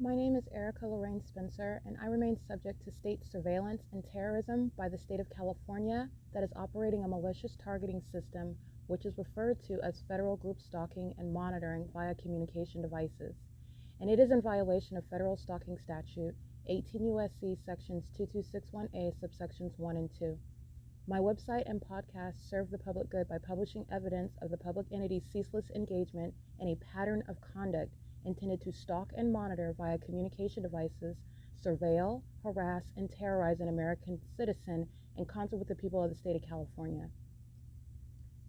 My name is Erica Lorraine Spencer, and I remain subject to state surveillance and terrorism by the state of California that is operating a malicious targeting system, which is referred to as federal group stalking and monitoring via communication devices. And it is in violation of federal stalking statute 18 U.S.C. sections 2261A subsections 1 and 2. My website and podcast serve the public good by publishing evidence of the public entity's ceaseless engagement in a pattern of conduct intended to stalk and monitor via communication devices, surveil, harass, and terrorize an American citizen in concert with the people of the state of California.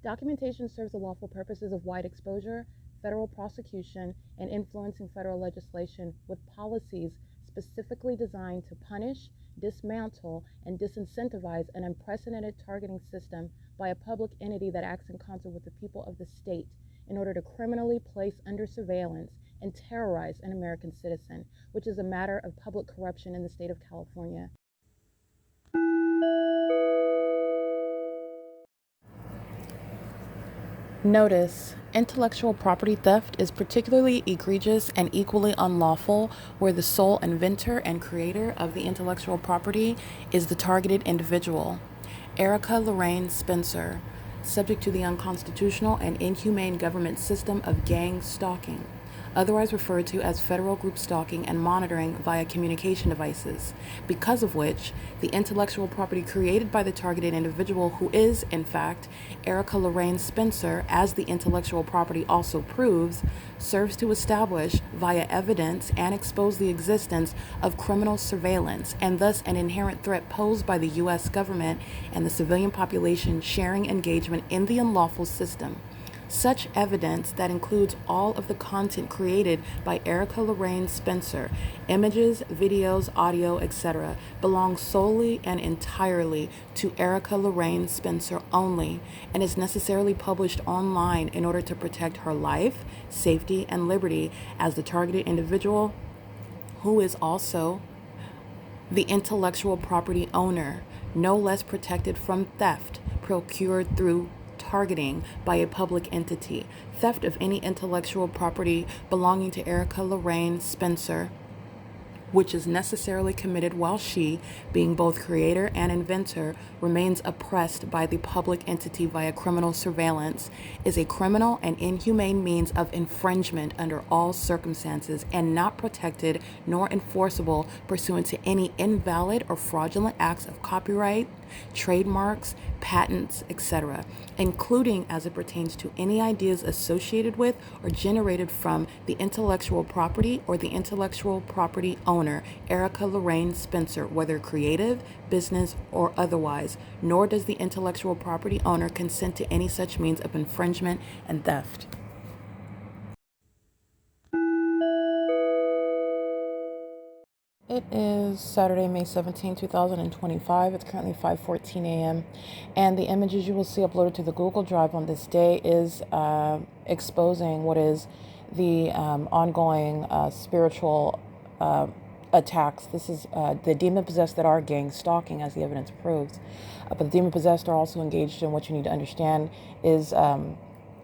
Documentation serves the lawful purposes of wide exposure, federal prosecution, and influencing federal legislation with policies specifically designed to punish, dismantle, and disincentivize an unprecedented targeting system by a public entity that acts in concert with the people of the state in order to criminally place under surveillance and terrorize an American citizen, which is a matter of public corruption in the state of California. Notice: intellectual property theft is particularly egregious and equally unlawful where the sole inventor and creator of the intellectual property is the targeted individual. Erica Lorraine Spencer, subject to the unconstitutional and inhumane government system of gang stalking, otherwise referred to as federal group stalking and monitoring via communication devices, because of which the intellectual property created by the targeted individual, who is, in fact, Erica Lorraine Spencer, as the intellectual property also proves, serves to establish via evidence and expose the existence of criminal surveillance and thus an inherent threat posed by the U.S. government and the civilian population sharing engagement in the unlawful system. Such evidence, that includes all of the content created by Erica Lorraine Spencer, images, videos, audio, etc., belongs solely and entirely to Erica Lorraine Spencer only and is necessarily published online in order to protect her life, safety, and liberty as the targeted individual, who is also the intellectual property owner, no less protected from theft procured through targeting by a public entity. Theft of any intellectual property belonging to Erica Lorraine Spencer, which is necessarily committed while she, being both creator and inventor, remains oppressed by the public entity via criminal surveillance, is a criminal and inhumane means of infringement under all circumstances and not protected nor enforceable pursuant to any invalid or fraudulent acts of copyright, trademarks, patents, etc., including as it pertains to any ideas associated with or generated from the intellectual property or the intellectual property owner, Erica Lorraine Spencer, whether creative, business, or otherwise, nor does the intellectual property owner consent to any such means of infringement and theft. It is Saturday, May 17, 2025. It's currently 5:14 a.m. And the images you will see uploaded to the Google Drive on this day is exposing what is the ongoing spiritual attacks. This is the demon-possessed that are gang stalking, as the evidence proves. But the demon-possessed are also engaged in what you need to understand is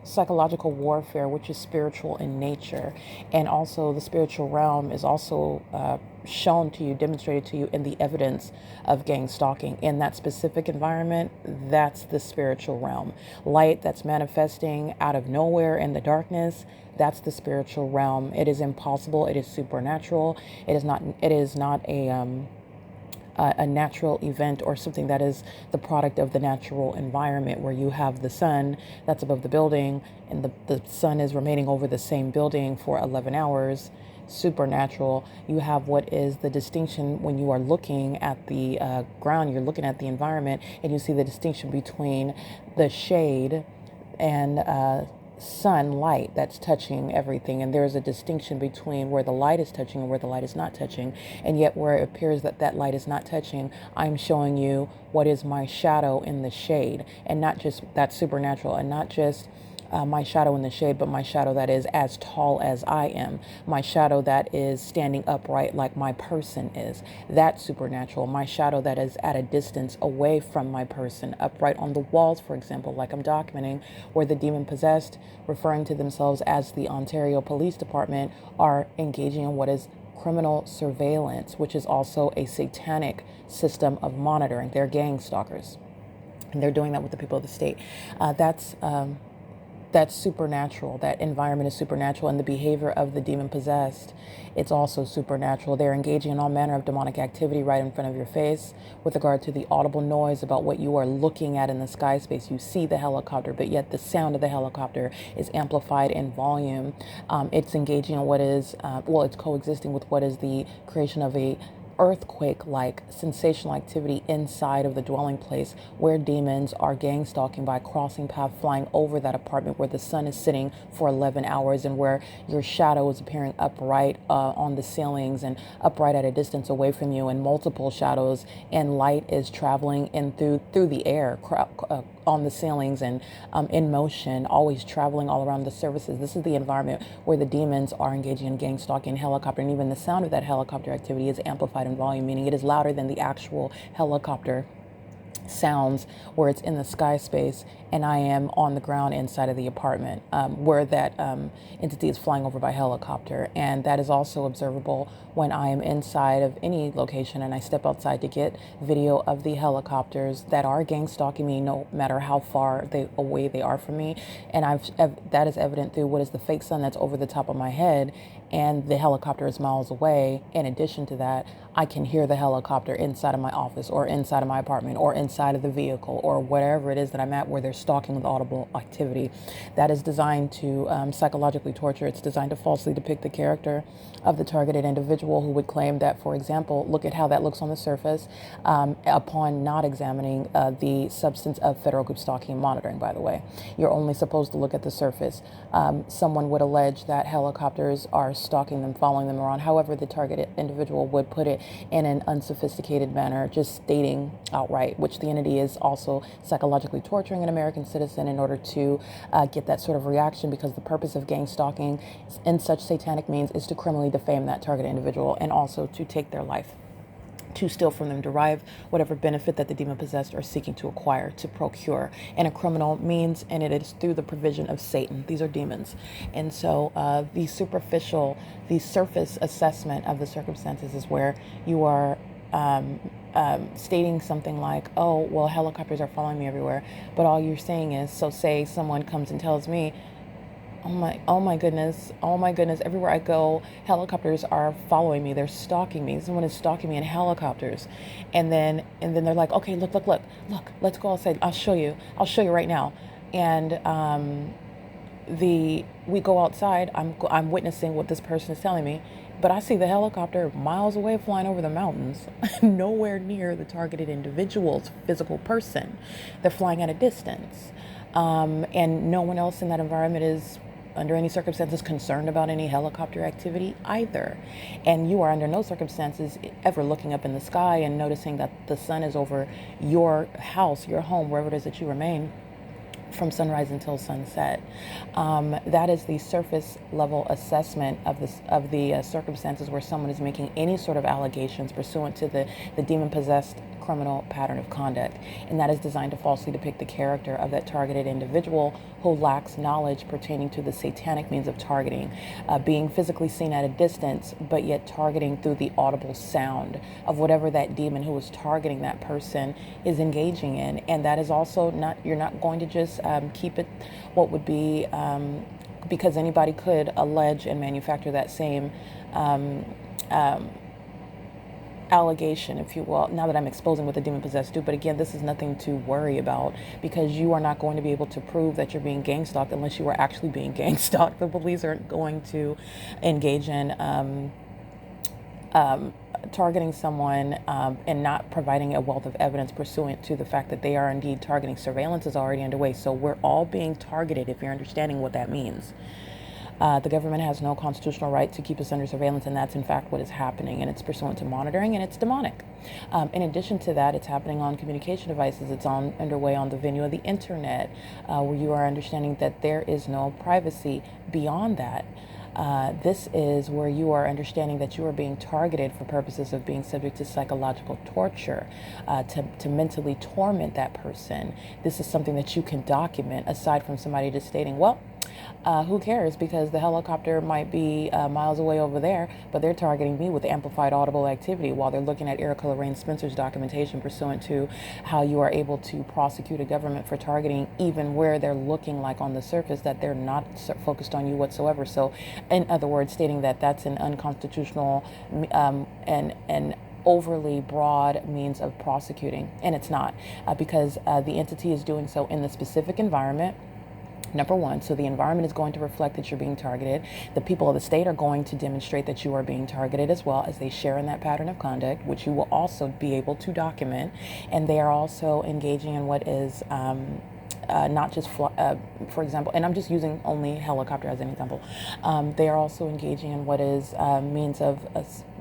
psychological warfare, which is spiritual in nature. And also the spiritual realm is also shown to you, demonstrated to you in the evidence of gang stalking. In that specific environment, that's the spiritual realm. Light that's manifesting out of nowhere in the darkness, that's the spiritual realm. It is impossible. It is supernatural. It is not a natural event or something that is the product of the natural environment, where you have the sun that's above the building and the sun is remaining over the same building for 11 hours. Supernatural. You have what is the distinction when you are looking at the ground, you're looking at the environment, and you see the distinction between the shade and sunlight that's touching everything, and there's a distinction between where the light is touching and where the light is not touching. And yet where it appears that that light is not touching, I'm showing you what is my shadow in the shade, and not just that's supernatural, and not just my shadow in the shade, but my shadow that is as tall as I am, my shadow that is standing upright like my person is. That's supernatural. My shadow that is at a distance away from my person, upright on the walls, for example, like I'm documenting, where the demon possessed, referring to themselves as the Ontario Police Department, are engaging in what is criminal surveillance, which is also a satanic system of monitoring. They're gang stalkers, and they're doing that with the people of the state. That's supernatural. That environment is supernatural, and the behavior of the demon possessed, it's also supernatural. They're engaging in all manner of demonic activity right in front of your face. With regard to the audible noise about what you are looking at in the sky space, you see the helicopter, but yet the sound of the helicopter is amplified in volume. It's engaging in what is, it's coexisting with what is the creation of a earthquake-like sensational activity inside of the dwelling place, where demons are gang stalking by crossing path, flying over that apartment where the sun is sitting for 11 hours, and where your shadow is appearing upright on the ceilings and upright at a distance away from you, and multiple shadows and light is traveling in through the air, on the ceilings, and in motion, always traveling all around the surfaces. This is the environment where the demons are engaging in gang stalking, helicopter, and even the sound of that helicopter activity is amplified in volume, meaning it is louder than the actual helicopter sounds where it's in the sky space and I am on the ground inside of the apartment, where that entity is flying over by helicopter. And that is also observable when I am inside of any location and I step outside to get video of the helicopters that are gang stalking me, no matter how far away they are from me. And that is evident through what is the fake sun that's over the top of my head, and the helicopter is miles away. In addition to that, I can hear the helicopter inside of my office or inside of my apartment or inside of the vehicle or whatever it is that I'm at, where they're stalking with audible activity. That is designed to psychologically torture. It's designed to falsely depict the character of the targeted individual, who would claim that, for example, look at how that looks on the surface, upon not examining the substance of federal group stalking and monitoring, by the way. You're only supposed to look at the surface. Someone would allege that helicopters are stalking them, following them around. However, the targeted individual would put it in an unsophisticated manner, just stating outright, which the entity is also psychologically torturing an American citizen in order to get that sort of reaction, because the purpose of gang stalking in such satanic means is to criminally defame that targeted individual and also to take their life, to steal from them, derive whatever benefit that the demon possessed are seeking to acquire, to procure, in a criminal means, and it is through the provision of Satan. These are demons. And so the surface assessment of the circumstances is where you are stating something like, oh, well, helicopters are following me everywhere. But all you're saying is, so say someone comes and tells me, oh my goodness, everywhere I go, helicopters are following me. They're stalking me. Someone is stalking me in helicopters. And then they're like, okay, look, let's go outside. I'll show you right now. And we go outside. I'm witnessing what this person is telling me, but I see the helicopter miles away flying over the mountains, nowhere near the targeted individual's physical person. They're flying at a distance. And no one else in that environment is under any circumstances concerned about any helicopter activity either. And you are under no circumstances ever looking up in the sky and noticing that the sun is over your house, your home, wherever it is that you remain, from sunrise until sunset. That is the surface level assessment of the circumstances where someone is making any sort of allegations pursuant to the demon possessed criminal pattern of conduct, and that is designed to falsely depict the character of that targeted individual who lacks knowledge pertaining to the satanic means of targeting, being physically seen at a distance, but yet targeting through the audible sound of whatever that demon who is targeting that person is engaging in. And that is also you're not going to just keep it what would be, because anybody could allege and manufacture that same allegation, if you will, now that I'm exposing what the demon possessed do. But again, this is nothing to worry about, because you are not going to be able to prove that you're being gang stalked unless you are actually being gang stalked. The police aren't going to engage in targeting someone and not providing a wealth of evidence pursuant to the fact that they are indeed targeting. Surveillance is already underway, so we're all being targeted, if you're understanding what that means. The government has no constitutional right to keep us under surveillance, and that's in fact what is happening, and it's pursuant to monitoring, and it's demonic. In addition to that, it's happening on communication devices. It's underway on the venue of the internet, where you are understanding that there is no privacy beyond that. This is where you are understanding that you are being targeted for purposes of being subject to psychological torture, to mentally torment that person. This is something that you can document, aside from somebody just stating, well, Who cares? Because the helicopter might be miles away over there, but they're targeting me with amplified audible activity while they're looking at Erica Lorraine Spencer's documentation pursuant to how you are able to prosecute a government for targeting even where they're looking like on the surface that they're not focused on you whatsoever. So, in other words, stating that that's an unconstitutional and overly broad means of prosecuting, and it's not, because the entity is doing so in the specific environment. Number one, so the environment is going to reflect that you're being targeted. The people of the state are going to demonstrate that you are being targeted as well, as they share in that pattern of conduct, which you will also be able to document. And they are also engaging in what is not just, for example, and I'm just using only helicopter as an example. They are also engaging in what is means of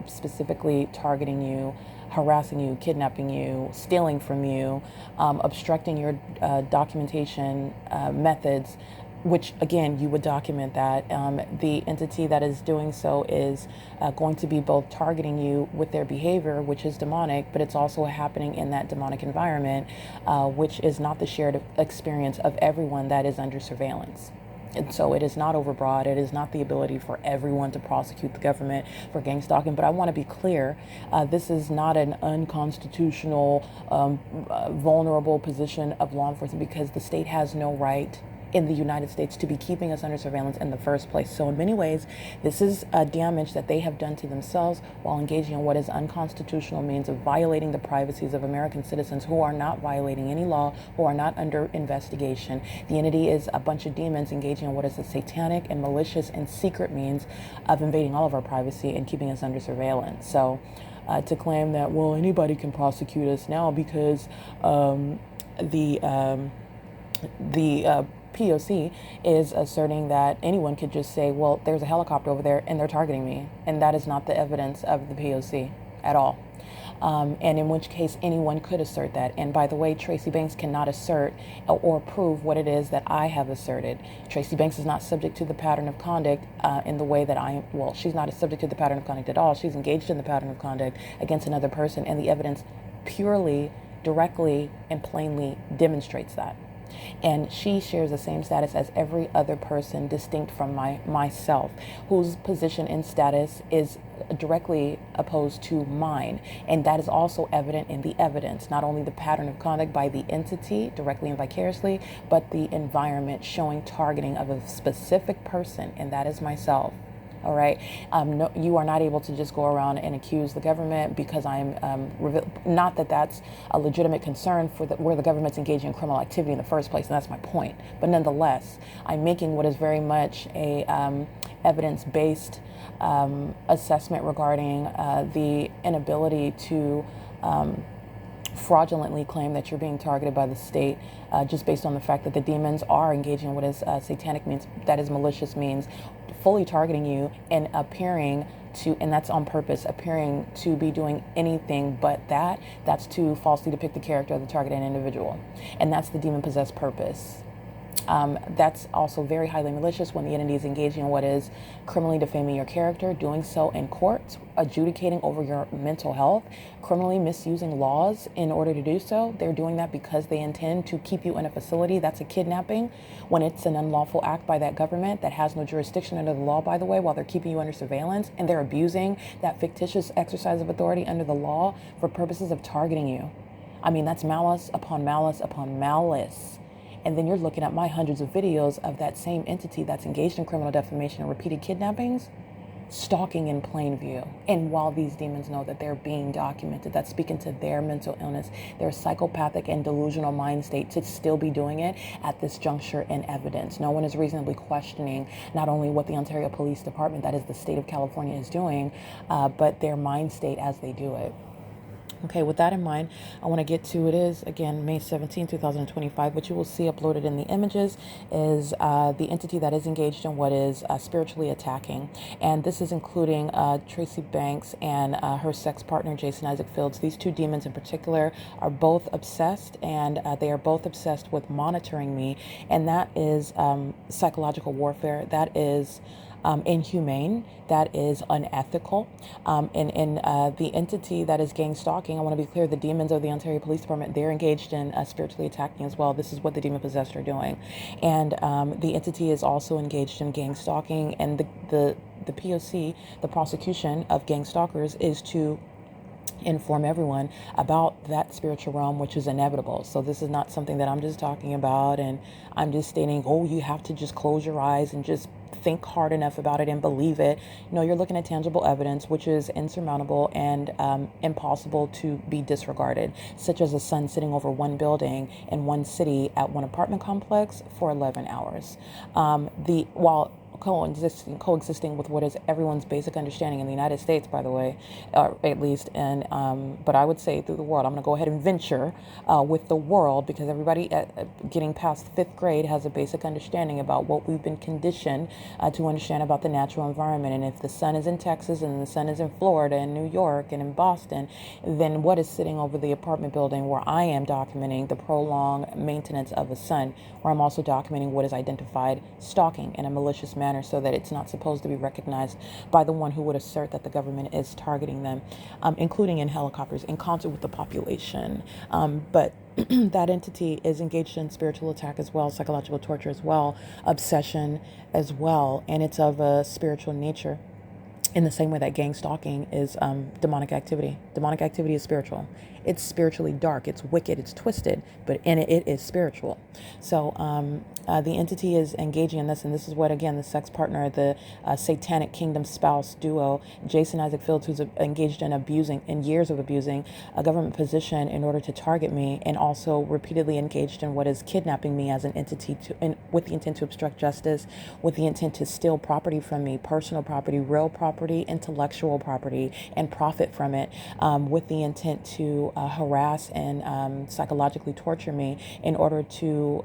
specifically targeting you, harassing you, kidnapping you, stealing from you, obstructing your documentation methods, which again, you would document that. The entity that is doing so is going to be both targeting you with their behavior, which is demonic, but it's also happening in that demonic environment, which is not the shared experience of everyone that is under surveillance. And so it is not overbroad. It is not the ability for everyone to prosecute the government for gang stalking. But I want to be clear, this is not an unconstitutional, vulnerable position of law enforcement, because the state has no right in the United States to be keeping us under surveillance in the first place. So in many ways, this is damage that they have done to themselves while engaging in what is unconstitutional means of violating the privacies of American citizens who are not violating any law, who are not under investigation. The entity is a bunch of demons engaging in what is a satanic and malicious and secret means of invading all of our privacy and keeping us under surveillance. So to claim that, well, anybody can prosecute us now because the P.O.C. is asserting that anyone could just say, well, there's a helicopter over there and they're targeting me. And that is not the evidence of the P.O.C. at all. And in which case anyone could assert that. And by the way, Tracy Banks cannot assert or prove what it is that I have asserted. Tracy Banks is not subject to the pattern of conduct in the way that I am. Well, she's not subject to the pattern of conduct at all. She's engaged in the pattern of conduct against another person, and the evidence purely, directly, and plainly demonstrates that. And she shares the same status as every other person distinct from myself, whose position and status is directly opposed to mine. And that is also evident in the evidence, not only the pattern of conduct by the entity directly and vicariously, but the environment showing targeting of a specific person, and that is myself. All right. No, you are not able to just go around and accuse the government, because I'm not that that's a legitimate concern for where the government's engaging in criminal activity in the first place, and that's my point. But nonetheless, I'm making what is very much a evidence-based assessment regarding the inability to fraudulently claim that you're being targeted by the state, just based on the fact that the demons are engaging in what is satanic means, that is malicious means, fully targeting you and appearing to, and that's on purpose, appearing to be doing anything but that. That's to falsely depict the character of the targeted individual. And that's the demon-possessed purpose. That's also very highly malicious when the entity is engaging in what is criminally defaming your character, doing so in courts, adjudicating over your mental health, criminally misusing laws in order to do so. They're doing that because they intend to keep you in a facility. That's a kidnapping when it's an unlawful act by that government that has no jurisdiction under the law, by the way, while they're keeping you under surveillance, and they're abusing that fictitious exercise of authority under the law for purposes of targeting you. I mean, that's malice upon malice upon malice. And then you're looking at my hundreds of videos of that same entity that's engaged in criminal defamation and repeated kidnappings, stalking in plain view. And while these demons know that they're being documented, that's speaking to their mental illness, their psychopathic and delusional mind state, to still be doing it at this juncture in evidence. No one is reasonably questioning not only what the Ontario Police Department, that is the state of California, is doing, but their mind state as they do it. Okay, with that in mind, I want to get to, it is, again, May 17, 2025. What you will see uploaded in the images is the entity that is engaged in what is spiritually attacking. And this is including Tracy Banks and her sex partner, Jason Isaac Fields. These two demons in particular are both obsessed, and they are both obsessed with monitoring me. And that is psychological warfare. That is inhumane, that is unethical. And the entity that is gang stalking, I want to be clear, the demons of the Ontario Police Department, they're engaged in spiritually attacking as well. This is what the demon possessed are doing. And the entity is also engaged in gang stalking. And the P.O.C, the prosecution of gang stalkers, is to inform everyone about that spiritual realm, which is inevitable. So this is not something that I'm just talking about and I'm just stating, oh, you have to just close your eyes and just think hard enough about it and believe it. No, you're looking at tangible evidence, which is insurmountable and impossible to be disregarded, such as a sun sitting over one building in one city at one apartment complex for 11 hours. While coexisting with what is everyone's basic understanding in the United States, by the way, at least, and but I would say through the world. I'm going to go ahead and venture with the world, because everybody getting past fifth grade has a basic understanding about what we've been conditioned to understand about the natural environment. And if the sun is in Texas and the sun is in Florida and New York and in Boston, then what is sitting over the apartment building where I am documenting the prolonged maintenance of the sun, where I'm also documenting what is identified stalking in a malicious manner, so that it's not supposed to be recognized by the one who would assert that the government is targeting them, including in helicopters, in concert with the population. But that entity is engaged in spiritual attack as well, psychological torture as well, obsession as well, and it's of a spiritual nature. In the same way that gang stalking is demonic activity. Demonic activity is spiritual. It's spiritually dark. It's wicked. It's twisted, but in it is spiritual. So the entity is engaging in this, and this is what, again, the sex partner, the satanic kingdom spouse duo, Jason Isaac Fields, who's engaged in years of abusing a government position in order to target me, and also repeatedly engaged in what is kidnapping me as an entity with the intent to obstruct justice, with the intent to steal property from me, personal property, real property, intellectual property, and profit from it, with the intent to harass and psychologically torture me in order to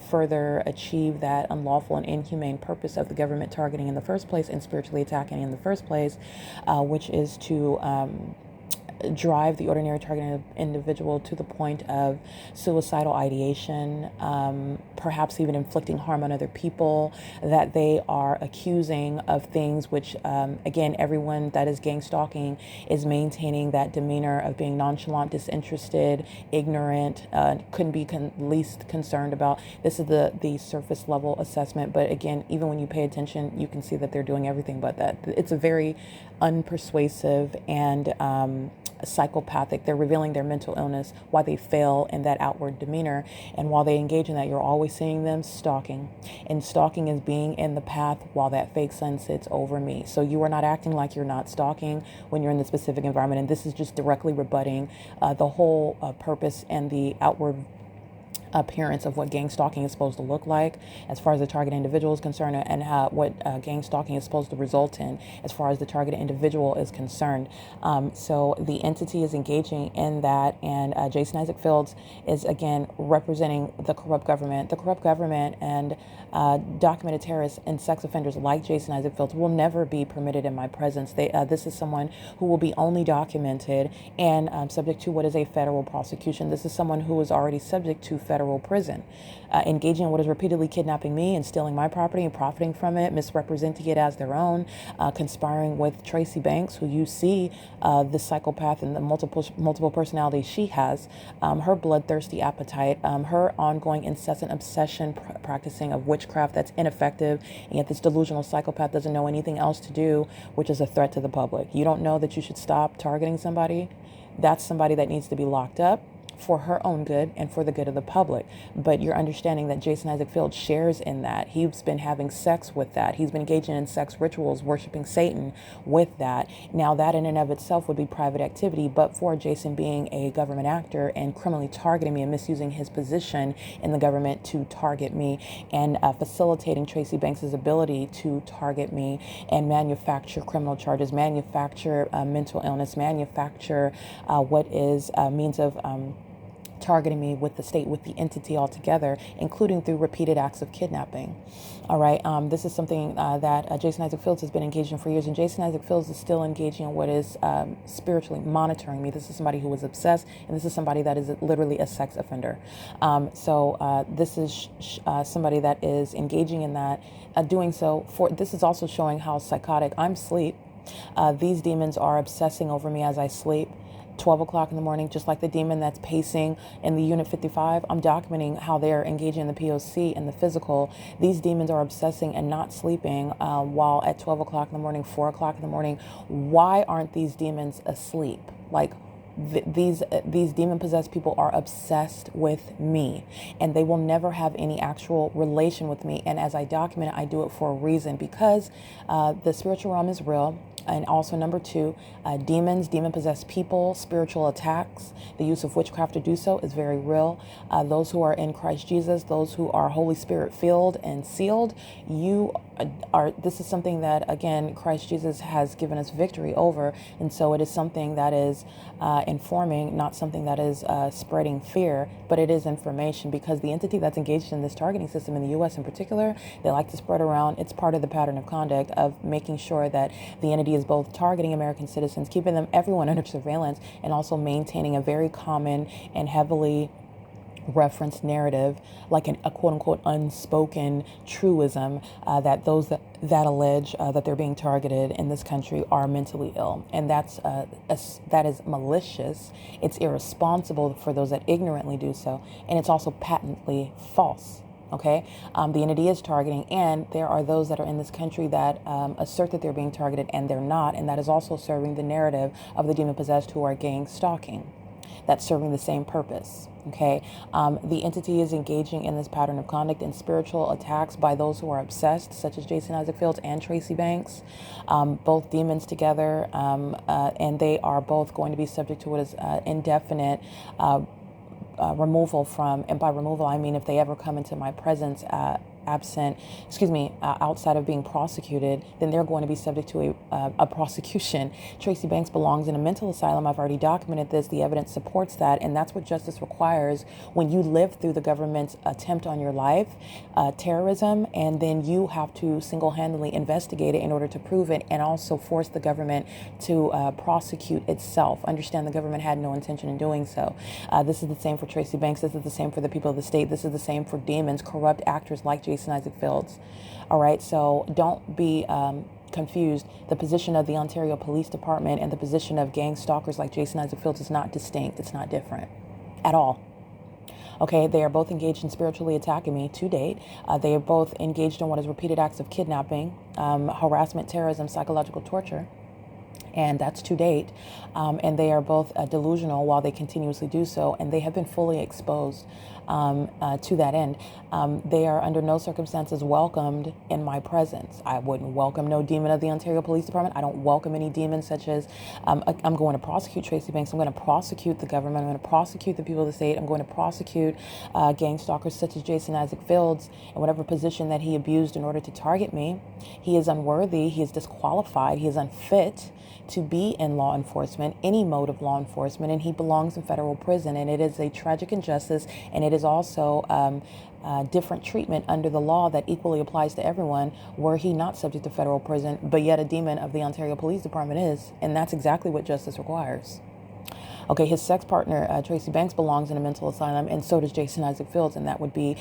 further achieve that unlawful and inhumane purpose of the government targeting in the first place and spiritually attacking in the first place, which is to drive the ordinary targeted individual to the point of suicidal ideation, perhaps even inflicting harm on other people that they are accusing of things which, again, everyone that is gang stalking is maintaining that demeanor of being nonchalant, disinterested, ignorant, couldn't be least concerned about. This is the surface level assessment, but again, even when you pay attention, you can see that they're doing everything but that. It's a very unpersuasive and psychopathic. They're revealing their mental illness, why they fail in that outward demeanor, and while they engage in that, you're always seeing them stalking. And stalking is being in the path while that fake sun sits over me. So you are not acting like you're not stalking when you're in the specific environment, and this is just directly rebutting the whole purpose and the outward appearance of what gang stalking is supposed to look like as far as the target individual is concerned, and what gang stalking is supposed to result in as far as the targeted individual is concerned. So the entity is engaging in that, and Jason Isaac Fields is again representing the corrupt government. The corrupt government and documented terrorists and sex offenders like Jason Isaac Fields will never be permitted in my presence. This is someone who will be only documented and subject to what is a federal prosecution. This is someone who is already subject to federal prison, engaging in what is repeatedly kidnapping me and stealing my property and profiting from it, misrepresenting it as their own, conspiring with Tracy Banks, who you see the psychopath and the multiple personalities she has, her bloodthirsty appetite, her ongoing incessant obsession practicing of witchcraft that's ineffective, and yet this delusional psychopath doesn't know anything else to do, which is a threat to the public. You don't know that you should stop targeting somebody? That's somebody that needs to be locked up for her own good and for the good of the public. But you're understanding that Jason Isaac Fields shares in that. He's been having sex with that. He's been engaging in sex rituals, worshiping Satan with that. Now that in and of itself would be private activity, but for Jason being a government actor and criminally targeting me and misusing his position in the government to target me and facilitating Tracy Banks' ability to target me and manufacture criminal charges, manufacture mental illness, manufacture what is a means of targeting me with the state, with the entity altogether, including through repeated acts of kidnapping. All right, this is something that Jason Isaac Fields has been engaged in for years, and Jason Isaac Fields is still engaging in what is spiritually monitoring me. This is somebody who is obsessed, and this is somebody that is literally a sex offender. This is somebody that is engaging in that, doing so for, this is also showing how psychotic. I'm asleep. These demons are obsessing over me as I sleep. 12 o'clock in the morning, just like the demon that's pacing in the Unit 55. I'm documenting how they're engaging in the P.O.C. and the physical. These demons are obsessing and not sleeping while at 12 o'clock in the morning, 4 o'clock in the morning. Why aren't these demons asleep? Like, these demon-possessed people are obsessed with me, and they will never have any actual relation with me. And as I document it, I do it for a reason, because the spiritual realm is real. And also, number two, demons, demon-possessed people, spiritual attacks, the use of witchcraft to do so is very real. Those who are in Christ Jesus, those who are Holy Spirit-filled and sealed, this is something that, again, Christ Jesus has given us victory over. And so it is something that is informing, not something that is spreading fear, but it is information, because the entity that's engaged in this targeting system in the U.S. in particular, they like to spread around. It's part of the pattern of conduct of making sure that the entity is both targeting American citizens, keeping everyone under surveillance, and also maintaining a very common and heavily referenced narrative, like a quote-unquote unspoken truism, that those that allege that they're being targeted in this country are mentally ill. And that is malicious. It's irresponsible for those that ignorantly do so. And it's also patently false. Okay, the entity is targeting, and there are those that are in this country that assert that they're being targeted, and they're not. And that is also serving the narrative of the demon-possessed who are gang stalking. That's serving the same purpose. Okay, the entity is engaging in this pattern of conduct and spiritual attacks by those who are obsessed, such as Jason Isaac Fields and Tracy Banks, both demons together, and they are both going to be subject to what is indefinite removal from, and by removal I mean if they ever come into my presence outside of being prosecuted, then they're going to be subject to a prosecution. Tracy Banks belongs in a mental asylum. I've already documented this. The evidence supports that, and that's what justice requires when you live through the government's attempt on your life, terrorism, and then you have to single-handedly investigate it in order to prove it, and also force the government to prosecute itself. Understand the government had no intention in doing so. This is the same for Tracy Banks. This is the same for the people of the state. This is the same for demons, corrupt actors like Jason Isaac Fields. All right, so don't be confused. The position of the Ontario Police Department and the position of gang stalkers like Jason Isaac Fields is not distinct. It's not different at all. Okay, they are both engaged in spiritually attacking me to date. They are both engaged in what is repeated acts of kidnapping, harassment, terrorism, psychological torture. And that's to date. And they are both delusional while they continuously do so, and they have been fully exposed to that end. They are under no circumstances welcomed in my presence. I wouldn't welcome no demon of the Ontario Police Department. I don't welcome any demons such as, I'm going to prosecute Tracy Banks. I'm going to prosecute the government. I'm going to prosecute the people of the state. I'm going to prosecute gang stalkers such as Jason Isaac Fields in whatever position that he abused in order to target me. He is unworthy. He is disqualified. He is unfit to be in law enforcement, any mode of law enforcement, and he belongs in federal prison. And it is a tragic injustice, and it is also different treatment under the law that equally applies to everyone, were he not subject to federal prison, but yet a demon of the Ontario Police Department is. And that's exactly what justice requires. Okay, his sex partner, Tracy Banks, belongs in a mental asylum, and so does Jason Isaac Fields, and that would be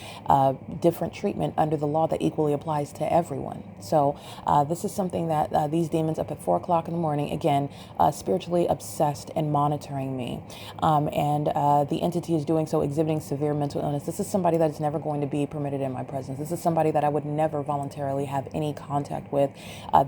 different treatment under the law that equally applies to everyone. So this is something that these demons up at 4 o'clock in the morning, again, spiritually obsessed and monitoring me. And the entity is doing so, exhibiting severe mental illness. This is somebody that is never going to be permitted in my presence. This is somebody that I would never voluntarily have any contact with.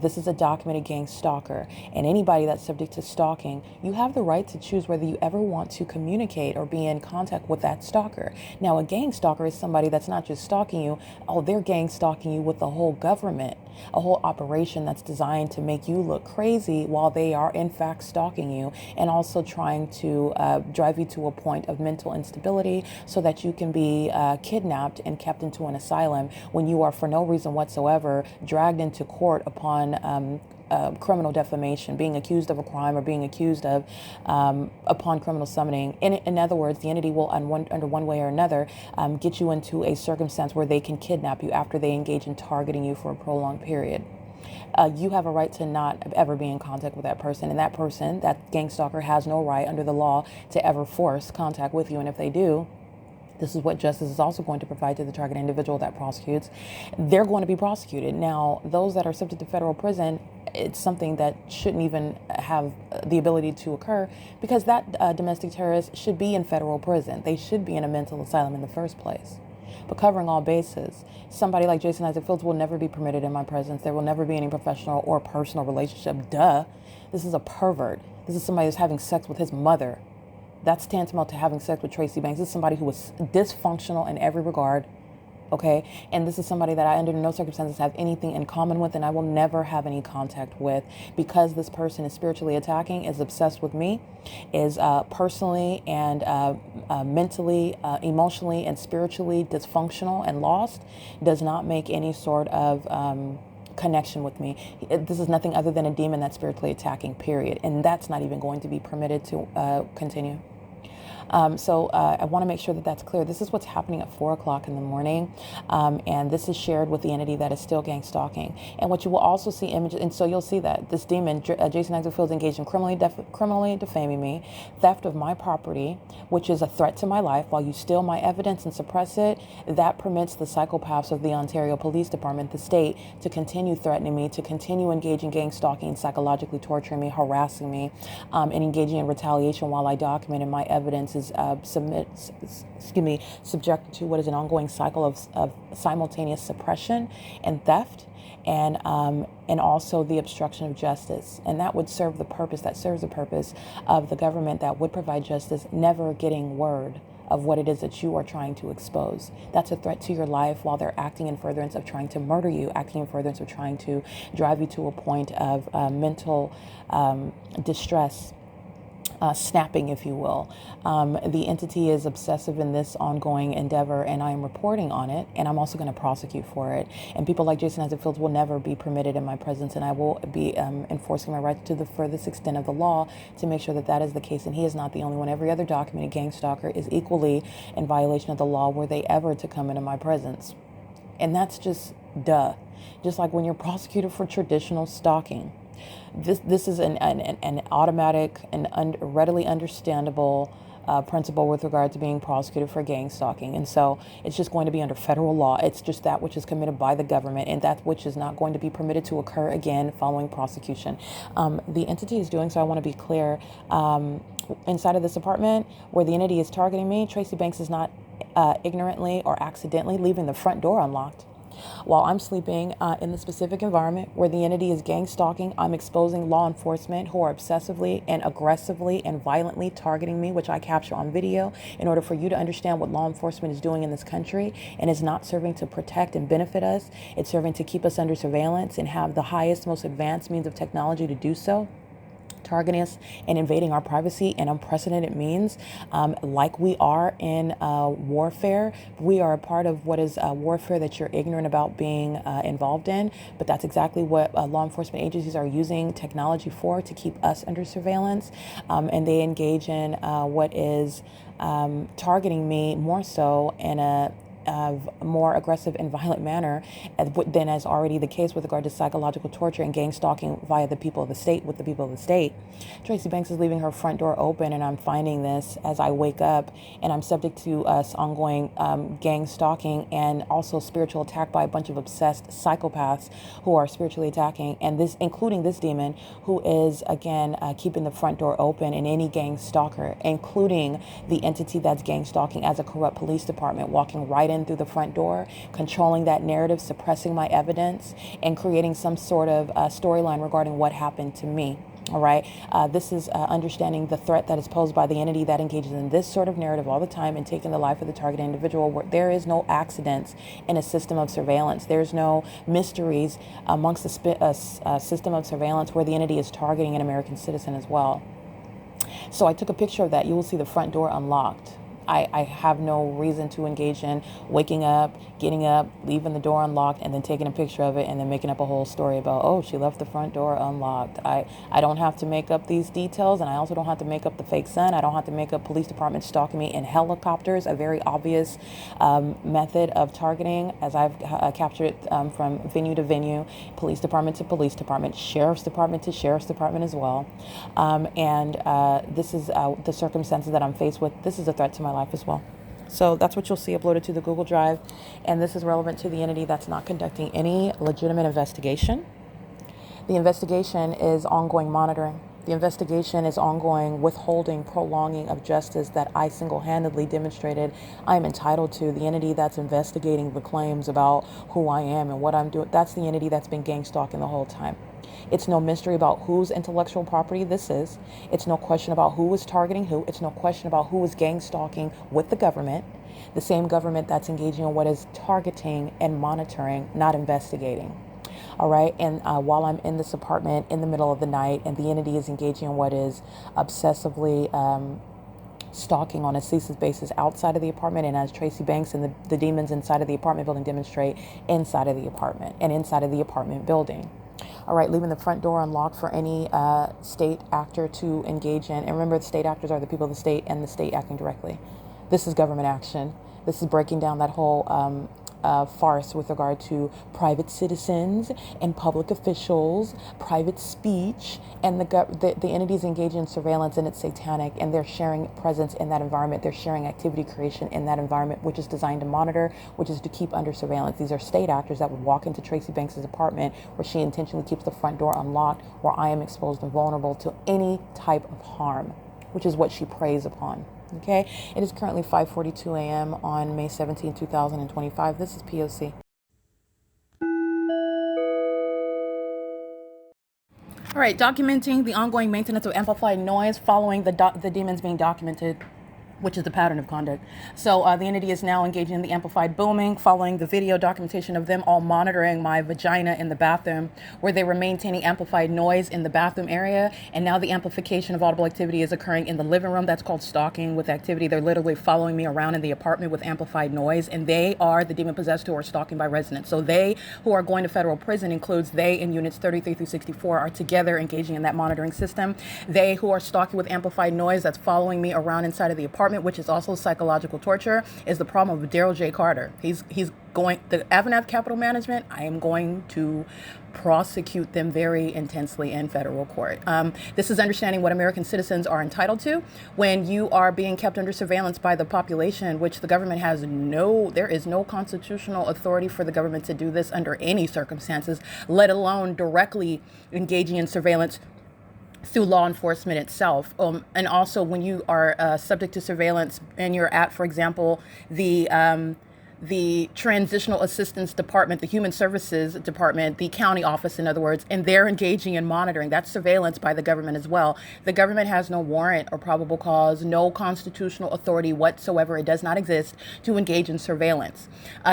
This is a documented gang stalker, and anybody that's subject to stalking, you have the right to choose whether you ever want to communicate or be in contact with that stalker. Now, a gang stalker is somebody that's not just stalking you. Oh, they're gang stalking you with the whole government, a whole operation that's designed to make you look crazy while they are in fact stalking you, and also trying to drive you to a point of mental instability so that you can be kidnapped and kept into an asylum when you are for no reason whatsoever dragged into court upon criminal defamation, being accused of a crime or being accused of upon criminal summoning. In other words, the entity will, under one way or another, get you into a circumstance where they can kidnap you after they engage in targeting you for a prolonged period. You have a right to not ever be in contact with that person, and that person, that gang stalker, has no right under the law to ever force contact with you. And if they do, this is what justice is also going to provide to the target individual that prosecutes. They're going to be prosecuted. Now, those that are subject to federal prison, it's something that shouldn't even have the ability to occur, because that domestic terrorist should be in federal prison. They should be in a mental asylum in the first place. But covering all bases, somebody like Jason Isaac Fields will never be permitted in my presence. There will never be any professional or personal relationship. Duh. This is a pervert. This is somebody who's having sex with his mother. That's tantamount to having sex with Tracy Banks. This is somebody who was dysfunctional in every regard, okay? And this is somebody that I, under no circumstances, have anything in common with, and I will never have any contact with, because this person is spiritually attacking, is obsessed with me, is personally and mentally, emotionally, and spiritually dysfunctional and lost, does not make any sort of connection with me. This is nothing other than a demon that's spiritually attacking, period. And that's not even going to be permitted to continue. So I want to make sure that that's clear. This is what's happening at 4 o'clock in the morning. And this is shared with the entity that is still gang stalking. And what you will also see images, and so you'll see that this demon, Jason Isaac Fields, engaged in criminally defaming me, theft of my property, which is a threat to my life, while you steal my evidence and suppress it. That permits the psychopaths of the Ontario Police Department, the state, to continue threatening me, to continue engaging gang stalking, psychologically torturing me, harassing me, and engaging in retaliation while I documented my evidence is subjected to what is an ongoing cycle of simultaneous suppression and theft, and also the obstruction of justice. And that would serve the purpose, that serves the purpose of the government that would provide justice never getting word of what it is that you are trying to expose. That's a threat to your life, while they're acting in furtherance of trying to murder you, acting in furtherance of trying to drive you to a point of mental distress, snapping, if you will. The entity is obsessive in this ongoing endeavor, and I am reporting on it, and I'm also going to prosecute for it. And people like Jason Isaac Fields will never be permitted in my presence, and I will be enforcing my rights to the furthest extent of the law to make sure that that is the case. And he is not the only one. Every other documented gang stalker is equally in violation of the law were they ever to come into my presence. And that's just duh. Just like when you're prosecuted for traditional stalking. This is an automatic and readily understandable principle with regard to being prosecuted for gang stalking. And so it's just going to be under federal law. It's just that which is committed by the government, and that which is not going to be permitted to occur again following prosecution. The entity is doing so, I want to be clear, inside of this apartment where the entity is targeting me, Tracy Banks is not ignorantly or accidentally leaving the front door unlocked. While I'm sleeping in the specific environment where the entity is gang stalking, I'm exposing law enforcement who are obsessively and aggressively and violently targeting me, which I capture on video in order for you to understand what law enforcement is doing in this country, and is not serving to protect and benefit us. It's serving to keep us under surveillance and have the highest, most advanced means of technology to do so, targeting us and invading our privacy in unprecedented means, like we are in warfare. We are a part of what is warfare that you're ignorant about being involved in, but that's exactly what law enforcement agencies are using technology for, to keep us under surveillance, and they engage in what is targeting me more so in a more aggressive and violent manner than is already the case with regard to psychological torture and gang stalking via the people of the state, with the people of the state. Tracy Banks is leaving her front door open, and I'm finding this as I wake up, and I'm subject to ongoing gang stalking and also spiritual attack by a bunch of obsessed psychopaths who are spiritually attacking, and this, including this demon, who is again keeping the front door open, and any gang stalker, including the entity that's gang stalking as a corrupt police department, walking right in through the front door, controlling that narrative, suppressing my evidence, and creating some sort of storyline regarding what happened to me. All right. This is understanding the threat that is posed by the entity that engages in this sort of narrative all the time and taking the life of the targeted individual, where there is no accidents in a system of surveillance. There's no mysteries amongst the system of surveillance where the entity is targeting an American citizen as well. So I took a picture of that. You will see the front door unlocked. I have no reason to engage in waking up, getting up, leaving the door unlocked, and then taking a picture of it and then making up a whole story about, oh, she left the front door unlocked. I don't have to make up these details, and I also don't have to make up the fake sun. I don't have to make up police departments stalking me in helicopters, a very obvious method of targeting, as I've captured it from venue to venue, police department to police department, sheriff's department to sheriff's department as well. This is the circumstances that I'm faced with. This is a threat to my life as well. So that's what you'll see uploaded to the Google Drive. And this is relevant to the entity that's not conducting any legitimate investigation. The investigation is ongoing monitoring. The investigation is ongoing withholding, prolonging of justice that I single-handedly demonstrated I am entitled to. The entity that's investigating the claims about who I am and what I'm doing, that's the entity that's been gang stalking the whole time. It's no mystery about whose intellectual property this is. It's no question about who is targeting who. It's no question about who is gang stalking with the government, the same government that's engaging in what is targeting and monitoring, not investigating. All right. And while I'm in this apartment in the middle of the night and the entity is engaging in what is obsessively stalking on a ceaseless basis outside of the apartment, and as Tracy Banks and the demons inside of the apartment building demonstrate, inside of the apartment and inside of the apartment building. All right, leaving the front door unlocked for any state actor to engage in. And remember, the state actors are the people of the state and the state acting directly. This is government action. This is breaking down that whole farce with regard to private citizens and public officials, private speech, and the entities engaging in surveillance, and it's satanic, and they're sharing presence in that environment. They're sharing activity creation in that environment, which is designed to monitor, which is to keep under surveillance. These are state actors that would walk into Tracy Banks' apartment where she intentionally keeps the front door unlocked, where I am exposed and vulnerable to any type of harm, which is what she preys upon. Okay, it is currently 5:42 a.m. on May 17, 2025. This is P.O.C. All right, documenting the ongoing maintenance of amplified noise following the demons being documented, which is the pattern of conduct. So the entity is now engaging in the amplified booming following the video documentation of them all monitoring my vagina in the bathroom, where they were maintaining amplified noise in the bathroom area. And now the amplification of audible activity is occurring in the living room. That's called stalking with activity. They're literally following me around in the apartment with amplified noise. And they are the demon possessed who are stalking by residents. So they who are going to federal prison, includes they in units 33 through 64, are together engaging in that monitoring system. They who are stalking with amplified noise, that's following me around inside of the apartment, which is also psychological torture, is the problem of Daryl J. Carter. He's going, the AVANATH Capital Management, I am going to prosecute them very intensely in federal court. This is understanding what American citizens are entitled to when you are being kept under surveillance by the population, which the government has there is no constitutional authority for the government to do this under any circumstances, let alone directly engaging in surveillance through law enforcement itself. And also when you are subject to surveillance and you're at, for example, the Transitional Assistance Department, the Human Services Department, the county office, in other words, and they're engaging in monitoring. That's surveillance by the government as well. The government has no warrant or probable cause, no constitutional authority whatsoever. It does not exist to engage in surveillance.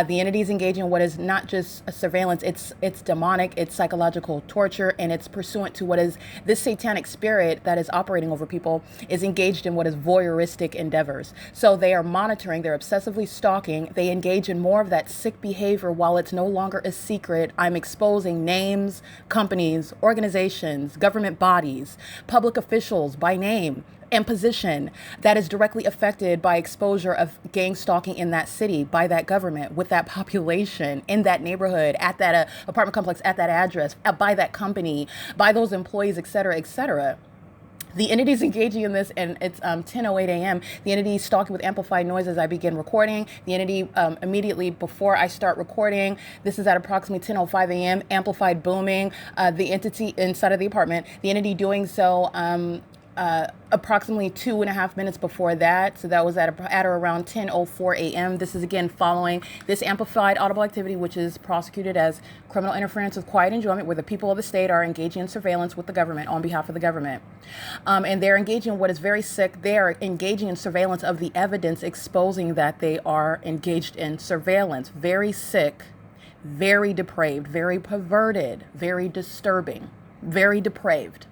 The entities engaging in what is not just a surveillance, it's demonic, it's psychological torture, and it's pursuant to what is this satanic spirit that is operating over people is engaged in what is voyeuristic endeavors. So they are monitoring, they're obsessively stalking, they engage in more of that sick behavior while it's no longer a secret. I'm exposing names, companies, organizations, government bodies, public officials by name and position that is directly affected by exposure of gang stalking in that city, by that government, with that population, in that neighborhood, at that apartment complex, at that address, by that company, by those employees, et cetera, et cetera. The entity's engaging in this, and it's 10:08 a.m. The entity is stalking with amplified noise as I begin recording. The entity immediately before I start recording, this is at approximately 10:05 a.m., amplified booming, the entity inside of the apartment. The entity doing so approximately 2.5 minutes before that. So that was at or around 10:04 a.m. This is again following this amplified audible activity, which is prosecuted as criminal interference with quiet enjoyment, where the people of the state are engaging in surveillance with the government on behalf of the government. And they're engaging in what is very sick. They are engaging in surveillance of the evidence exposing that they are engaged in surveillance. Very sick, very depraved, very perverted, very disturbing, very depraved.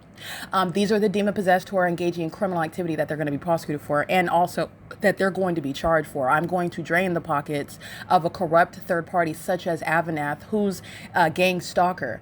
These are the demon-possessed who are engaging in criminal activity that they're going to be prosecuted for, and also that they're going to be charged for. I'm going to drain the pockets of a corrupt third party such as AVANATH, who's a gang stalker.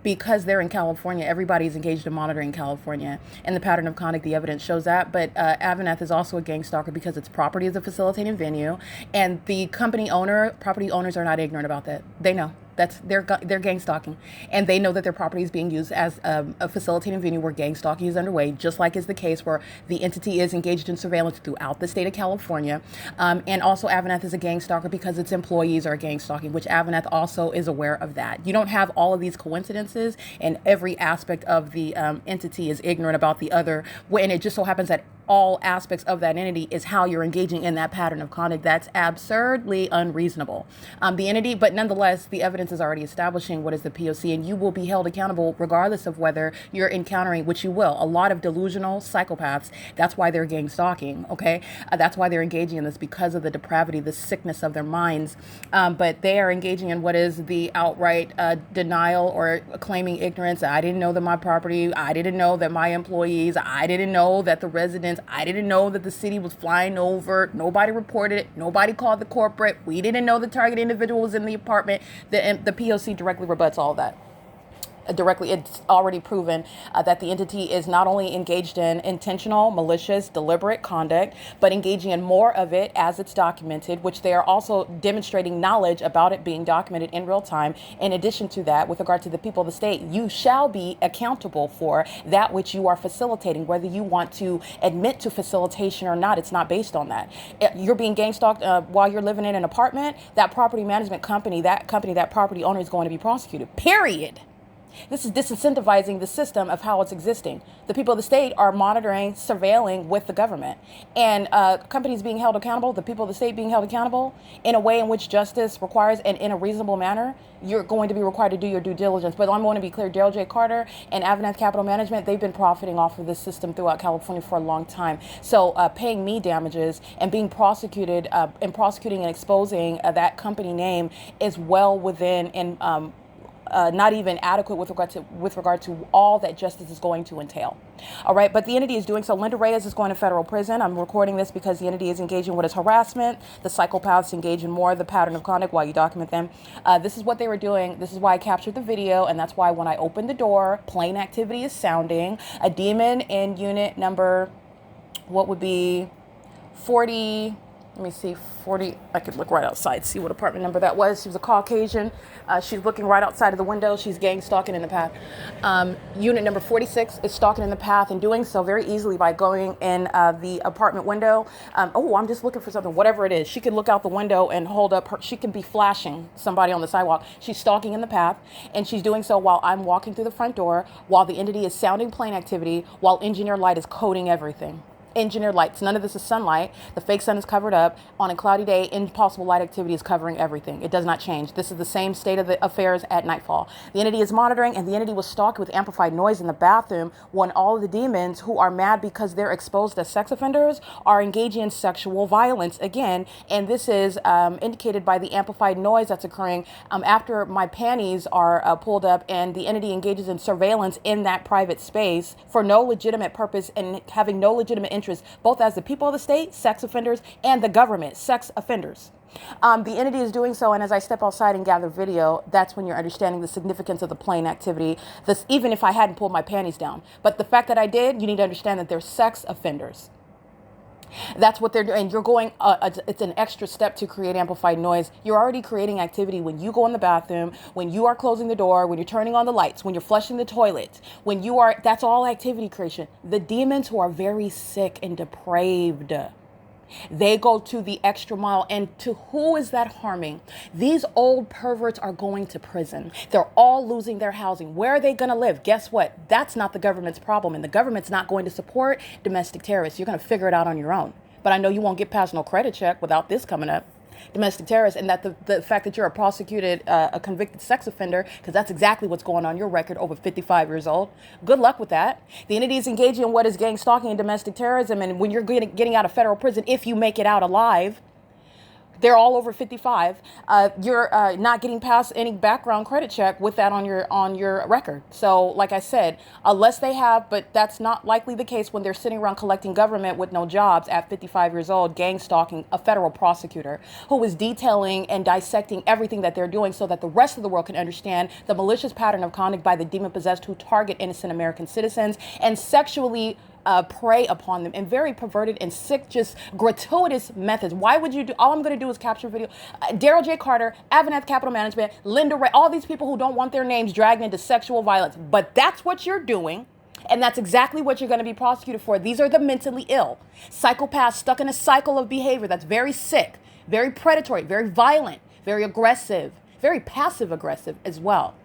Because they're in California, everybody's engaged in monitoring California, and the pattern of conduct, the evidence shows that. But AVANATH is also a gang stalker because its property is a facilitating venue, and the property owners are not ignorant about that. They know. That's their gang stalking, and they know that their property is being used as a facilitating venue where gang stalking is underway, just like is the case where the entity is engaged in surveillance throughout the state of California. And also AVANATH is a gang stalker because its employees are gang stalking, which AVANATH also is aware of that. You don't have all of these coincidences, and every aspect of the entity is ignorant about the other, and it just so happens that all aspects of that entity is how you're engaging in that pattern of conduct. That's absurdly unreasonable. The entity, but nonetheless, the evidence is already establishing what is the P.O.C, and you will be held accountable regardless of whether you're encountering, which you will, a lot of delusional psychopaths. That's why they're gang stalking, okay? That's why they're engaging in this, because of the depravity, the sickness of their minds. But they are engaging in what is the outright denial or claiming ignorance. I didn't know that my property, I didn't know that my employees, I didn't know that the residents, I didn't know that the city was flying over. Nobody reported it. Nobody called the corporate. We didn't know the target individual was in the apartment. The P.O.C. directly rebuts all of that. It's already proven that the entity is not only engaged in intentional, malicious, deliberate conduct, but engaging in more of it as it's documented, which they are also demonstrating knowledge about it being documented in real time. In addition to that, with regard to the people of the state, you shall be accountable for that which you are facilitating, whether you want to admit to facilitation or not. It's not based on that. You're being gang stalked while you're living in an apartment. That property management company, that property owner is going to be prosecuted, period. This is disincentivizing the system of how it's existing. The people of the state are monitoring, surveilling with the government. And companies being held accountable, the people of the state being held accountable in a way in which justice requires and in a reasonable manner, you're going to be required to do your due diligence. But I'm going to be clear, Daryl J. Carter and AVANATH Capital Management, they've been profiting off of this system throughout California for a long time. So paying me damages and being prosecuted and prosecuting and exposing that company name is well within and not even adequate with regard to all that justice is going to entail. All right, but the entity is doing so. LYNDA Reyes is going to federal prison. I'm recording this because the entity is engaging in what is harassment. The psychopaths engage in more of the pattern of conduct while you document them. This is what they were doing. This is why I captured the video, and that's why when I opened the door, plain activity is sounding. A demon in unit number, what would be 40... Let me see, 40, I could look right outside, see what apartment number that was. She was a Caucasian. She's looking right outside of the window. She's gang stalking in the path. Unit number 46 is stalking in the path and doing so very easily by going in the apartment window. I'm just looking for something, whatever it is. She can look out the window and hold up her, she can be flashing somebody on the sidewalk. She's stalking in the path, and she's doing so while I'm walking through the front door, while the entity is sounding plain activity, while engineer light is coding everything. Engineered lights. None of this is sunlight. The fake sun is covered up. On a cloudy day, impossible light activity is covering everything. It does not change. This is the same state of the affairs at nightfall. The entity is monitoring, and the entity was stalked with amplified noise in the bathroom when all of the demons who are mad because they're exposed as sex offenders are engaging in sexual violence again. And this is indicated by the amplified noise that's occurring after my panties are pulled up and the entity engages in surveillance in that private space for no legitimate purpose and having no legitimate interest, both as the people of the state, sex offenders, and the government, sex offenders. The entity is doing so, and as I step outside and gather video, that's when you're understanding the significance of the plain activity. This, even if I hadn't pulled my panties down. But the fact that I did, you need to understand that they're sex offenders. That's what they're doing. You're going, it's an extra step to create amplified noise. You're already creating activity when you go in the bathroom, when you are closing the door, when you're turning on the lights, when you're flushing the toilet, when you are, that's all activity creation. The demons who are very sick and depraved, they go to the extra mile. And to who is that harming? These old perverts are going to prison. They're all losing their housing. Where are they going to live? Guess what? That's not the government's problem. And the government's not going to support domestic terrorists. You're going to figure it out on your own. But I know you won't get past no credit check without this coming up. Domestic terrorists, and that the fact that you're a prosecuted, a convicted sex offender, because that's exactly what's going on your record, over 55 years old. Good luck with that. The entity is engaging in what is gang stalking and domestic terrorism, and when you're getting out of federal prison, if you make it out alive, they're all over 55. You're not getting past any background credit check with that on your record. So like I said, unless they have, but that's not likely the case when they're sitting around collecting government with no jobs at 55 years old, gang stalking a federal prosecutor who is detailing and dissecting everything that they're doing so that the rest of the world can understand the malicious pattern of conduct by the demon-possessed who target innocent American citizens and sexually prey upon them in very perverted and sick, just gratuitous methods. Why would you do? All I'm going to do is capture video. Daryl J. Carter, AVANATH Capital Management, LYNDA, all these people who don't want their names dragged into sexual violence. But that's what you're doing. And that's exactly what you're going to be prosecuted for. These are the mentally ill, psychopaths stuck in a cycle of behavior that's very sick, very predatory, very violent, very aggressive, very passive aggressive as well.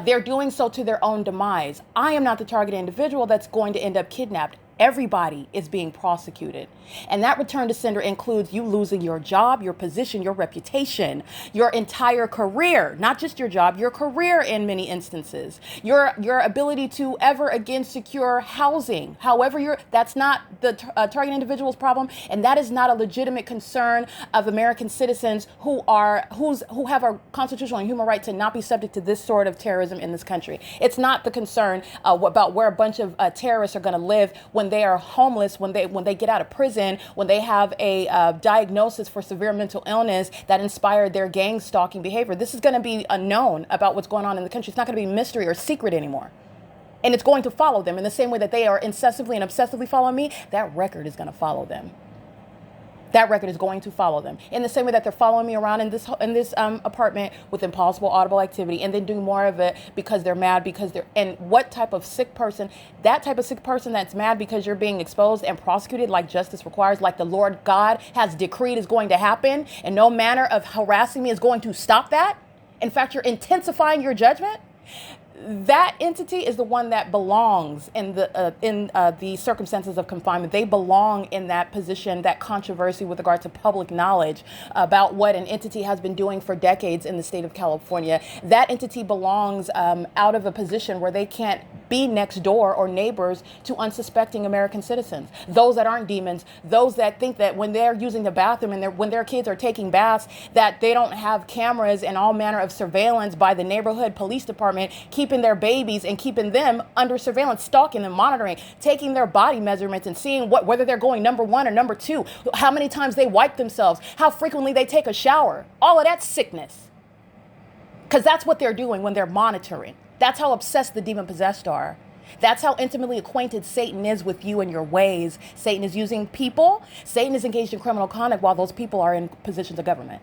They're doing so to their own demise. I am not the targeted individual that's going to end up kidnapped. Everybody is being prosecuted. And that return to sender includes you losing your job, your position, your reputation, your entire career, not just your job, your career in many instances, your ability to ever again secure housing. However, that's not the target individual's problem. And that is not a legitimate concern of American citizens who have a constitutional and human right to not be subject to this sort of terrorism in this country. It's not the concern about where a bunch of terrorists are going to live when they are homeless, when they get out of prison, when they have a diagnosis for severe mental illness that inspired their gang stalking behavior. This is going to be unknown about what's going on in the country. It's not going to be mystery or secret anymore. And it's going to follow them in the same way that they are incessantly and obsessively following me. That record is going to follow them. That record is going to follow them in the same way that they're following me around in this apartment with impossible audible activity and then doing more of it because they're mad and what type of sick person, that type of sick person that's mad because you're being exposed and prosecuted like justice requires, like the Lord God has decreed is going to happen, and no manner of harassing me is going to stop that. In fact, you're intensifying your judgment. That entity is the one that belongs in the circumstances of confinement. They belong in that position, that controversy with regard to public knowledge about what an entity has been doing for decades in the state of California. That entity belongs out of a position where they can't be next door or neighbors to unsuspecting American citizens. Those that aren't demons, those that think that when they're using the bathroom and when their kids are taking baths, that they don't have cameras and all manner of surveillance by the neighborhood police department, keeping their babies and keeping them under surveillance, stalking them, monitoring, taking their body measurements and seeing whether they're going number 1 or number 2, how many times they wipe themselves, how frequently they take a shower. All of that's sickness. Because that's what they're doing when they're monitoring. That's how obsessed the demon-possessed are. That's how intimately acquainted Satan is with you and your ways. Satan is using people. Satan is engaged in criminal conduct while those people are in positions of government.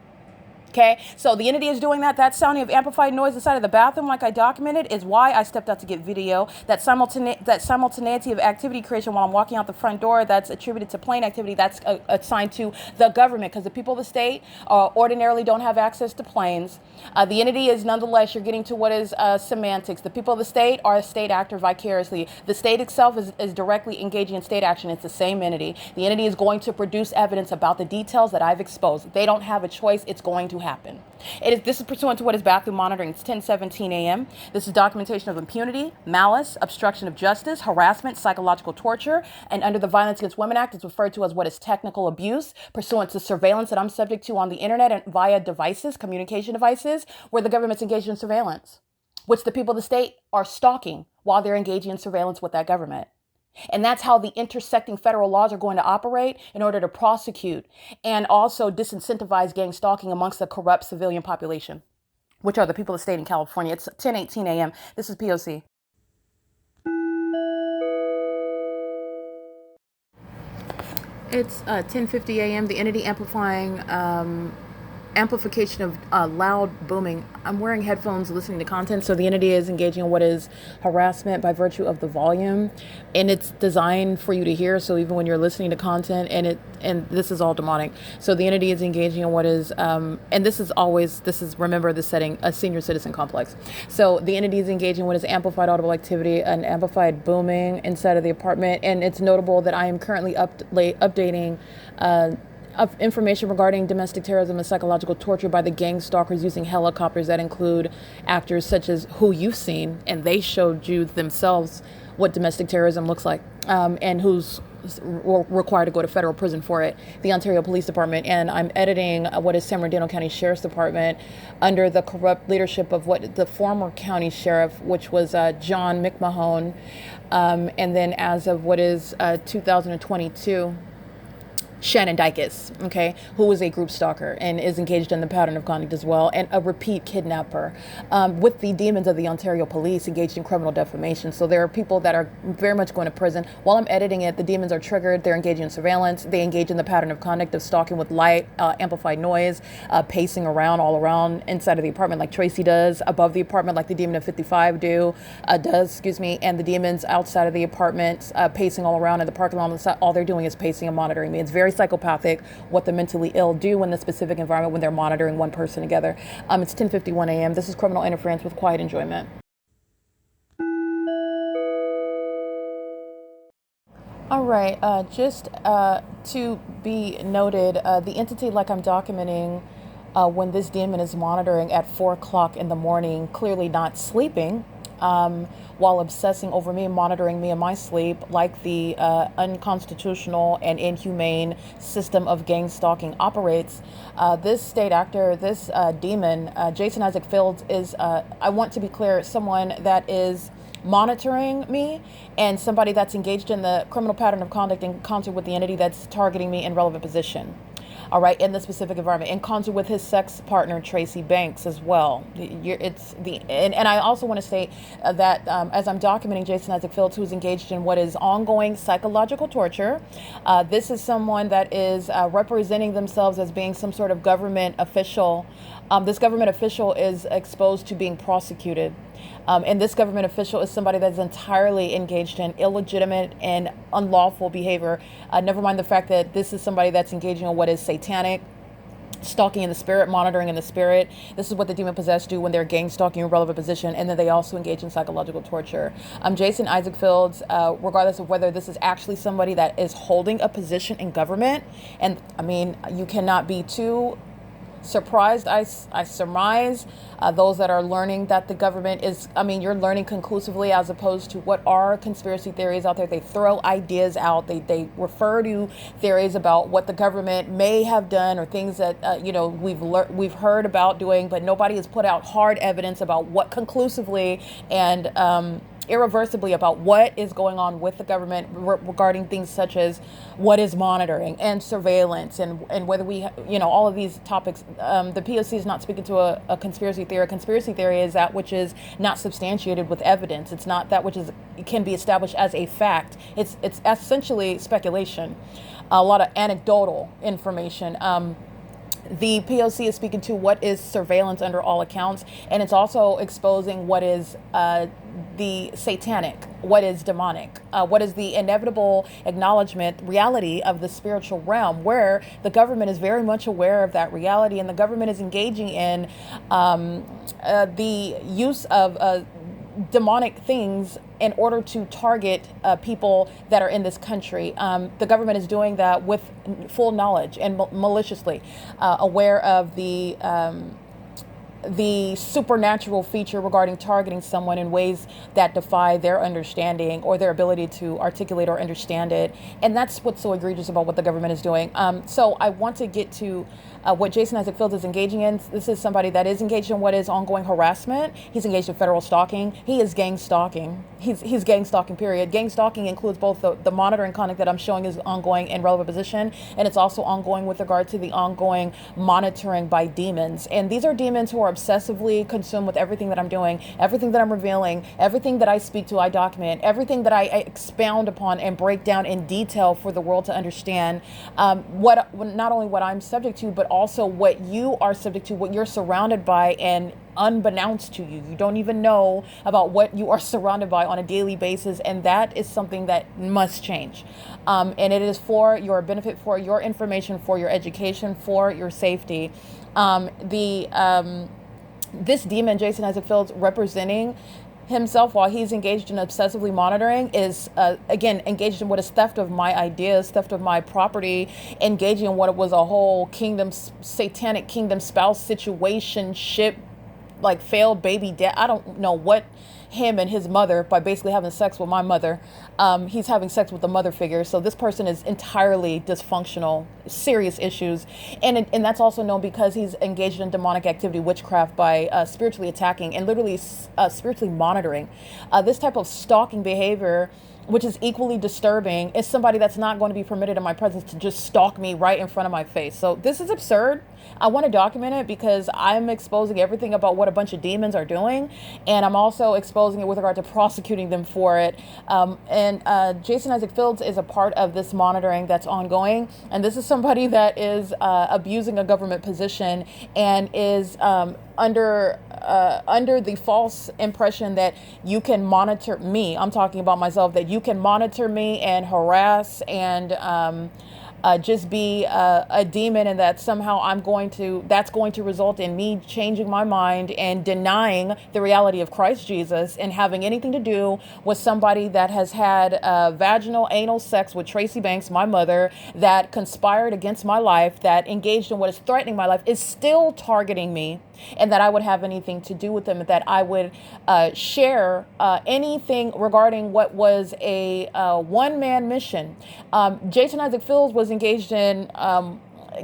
Okay, so the entity is doing that. That sounding of amplified noise inside of the bathroom, like I documented, is why I stepped out to get video. That simultaneity of activity creation while I'm walking out the front door, that's attributed to plane activity, that's assigned to the government, because the people of the state ordinarily don't have access to planes. The entity is nonetheless, you're getting to what is semantics. The people of the state are a state actor vicariously. The state itself is directly engaging in state action. It's the same entity. The entity is going to produce evidence about the details that I've exposed. They don't have a choice. It's going to happen. This is pursuant to what is bathroom monitoring. It's 10:17 a.m. This is documentation of impunity, malice, obstruction of justice, harassment, psychological torture, and under the Violence Against Women Act, it's referred to as what is technical abuse, pursuant to surveillance that I'm subject to on the internet and via devices, communication devices, where the government's engaged in surveillance, which the people of the state are stalking while they're engaging in surveillance with that government. And that's how the intersecting federal laws are going to operate in order to prosecute and also disincentivize gang stalking amongst the corrupt civilian population, which are the people of the state in California. It's 10:18 a.m. This is P.O.C. It's 10:50 a.m. The entity amplifying amplification of loud booming. I'm wearing headphones listening to content, so the entity is engaging in what is harassment by virtue of the volume, and it's designed for you to hear. So even when you're listening to content, and this is all demonic. So the entity is engaging in what is and this is remember the setting, a senior citizen complex. So the entity is engaging in what is amplified audible activity and amplified booming inside of the apartment, and it's notable that I am currently updating of information regarding domestic terrorism and psychological torture by the gang stalkers using helicopters that include actors such as who you've seen, and they showed you themselves what domestic terrorism looks like, and who's required to go to federal prison for it, the Ontario Police Department. And I'm editing what is San Bernardino County Sheriff's Department under the corrupt leadership of what the former county sheriff, which was John McMahon, and then as of what is 2022, Shannon Dykes, okay, who is a group stalker and is engaged in the pattern of conduct as well, and a repeat kidnapper, with the demons of the Ontario Police engaged in criminal defamation. So there are people that are very much going to prison. While I'm editing it, the demons are triggered. They're engaging in surveillance. They engage in the pattern of conduct of stalking with light, amplified noise, pacing around all around inside of the apartment like Tracy does, above the apartment like the demon of 55 does, and the demons outside of the apartment, pacing all around in the parking lot on the side. All they're doing is pacing and monitoring me. It's very psychopathic what the mentally ill do in the specific environment when they're monitoring one person together. It's 10:51 a.m. This is Criminal Interference with Quiet Enjoyment. All right, just to be noted, the entity like I'm documenting when this demon is monitoring at 4 o'clock in the morning, clearly not sleeping, while obsessing over me, monitoring me in my sleep, like the unconstitutional and inhumane system of gang stalking operates. This state actor, this demon, Jason Isaac Fields, is, I want to be clear, someone that is monitoring me and somebody that's engaged in the criminal pattern of conduct in concert with the entity that's targeting me in relevant position. All right, in the specific environment, in concert with his sex partner, Tracy Banks, as well. And I also want to state that as I'm documenting Jason Isaac Fields, who's engaged in what is ongoing psychological torture, this is someone that is representing themselves as being some sort of government official. This government official is exposed to being prosecuted. And this government official is somebody that's entirely engaged in illegitimate and unlawful behavior. Never mind the fact that this is somebody that's engaging in what is satanic, stalking in the spirit, monitoring in the spirit. This is what the demon possessed do when they're gang stalking in a relevant position, and then they also engage in psychological torture. Jason Isaac Fields, regardless of whether this is actually somebody that is holding a position in government, and I mean, you cannot be too surprised, I surmise, those that are learning that the government is, you're learning conclusively as opposed to what are conspiracy theories out there. They throw ideas out. They refer to theories about what the government may have done or things that, we've heard about doing, but nobody has put out hard evidence about what conclusively and irreversibly about what is going on with the government regarding things such as what is monitoring and surveillance and whether we, all of these topics. The P.O.C. is not speaking to a conspiracy theory. A conspiracy theory is that which is not substantiated with evidence. It's not that which can be established as a fact. It's essentially speculation, a lot of anecdotal information. The P.O.C. is speaking to what is surveillance under all accounts, and it's also exposing what is the satanic, what is demonic, what is the inevitable acknowledgement, reality of the spiritual realm, where the government is very much aware of that reality, and the government is engaging in the use of demonic things in order to target people that are in this country. The government is doing that with full knowledge and maliciously aware of the supernatural feature regarding targeting someone in ways that defy their understanding or their ability to articulate or understand it. And that's what's so egregious about what the government is doing. So I want to get to what Jason Isaac Fields is engaging in. This is somebody that is engaged in what is ongoing harassment. He's engaged in federal stalking. He is gang stalking. He's gang stalking, period. Gang stalking includes both the monitoring conduct that I'm showing is ongoing in relevant position, and it's also ongoing with regard to the ongoing monitoring by demons. And these are demons who are obsessively consumed with everything that I'm doing, everything that I'm revealing, everything that I speak to, I document, everything that I expound upon and break down in detail for the world to understand not only what I'm subject to, but also what you are subject to, what you're surrounded by, and unbeknownst to you. You don't even know about what you are surrounded by on a daily basis, and that is something that must change. And it is for your benefit, for your information, for your education, for your safety. This demon, Jason Isaac Fields, representing himself while he's engaged in obsessively monitoring is, again, engaged in what is theft of my ideas, theft of my property, engaging in what was a whole satanic kingdom spouse situation ship, like failed baby dad. I don't know what him and his mother by basically having sex with my mother. He's having sex with the mother figure. So this person is entirely dysfunctional, serious issues. And that's also known because he's engaged in demonic activity, witchcraft, by spiritually attacking and literally spiritually monitoring. This type of stalking behavior, which is equally disturbing, is somebody that's not going to be permitted in my presence to just stalk me right in front of my face. So this is absurd. I want to document it because I'm exposing everything about what a bunch of demons are doing. And I'm also exposing it with regard to prosecuting them for it. Jason Isaac Fields is a part of this monitoring that's ongoing. And this is somebody that is abusing a government position and is under the false impression that you can monitor me. I'm talking about myself, that you can monitor me and harass and just be a demon, and that somehow that's going to result in me changing my mind and denying the reality of Christ Jesus and having anything to do with somebody that has had vaginal anal sex with Tracy Banks, my mother, that conspired against my life, that engaged in what is threatening my life, is still targeting me, and that I would have anything to do with them, that I would share anything regarding what was a one-man mission. Jason Isaac Fields was engaged in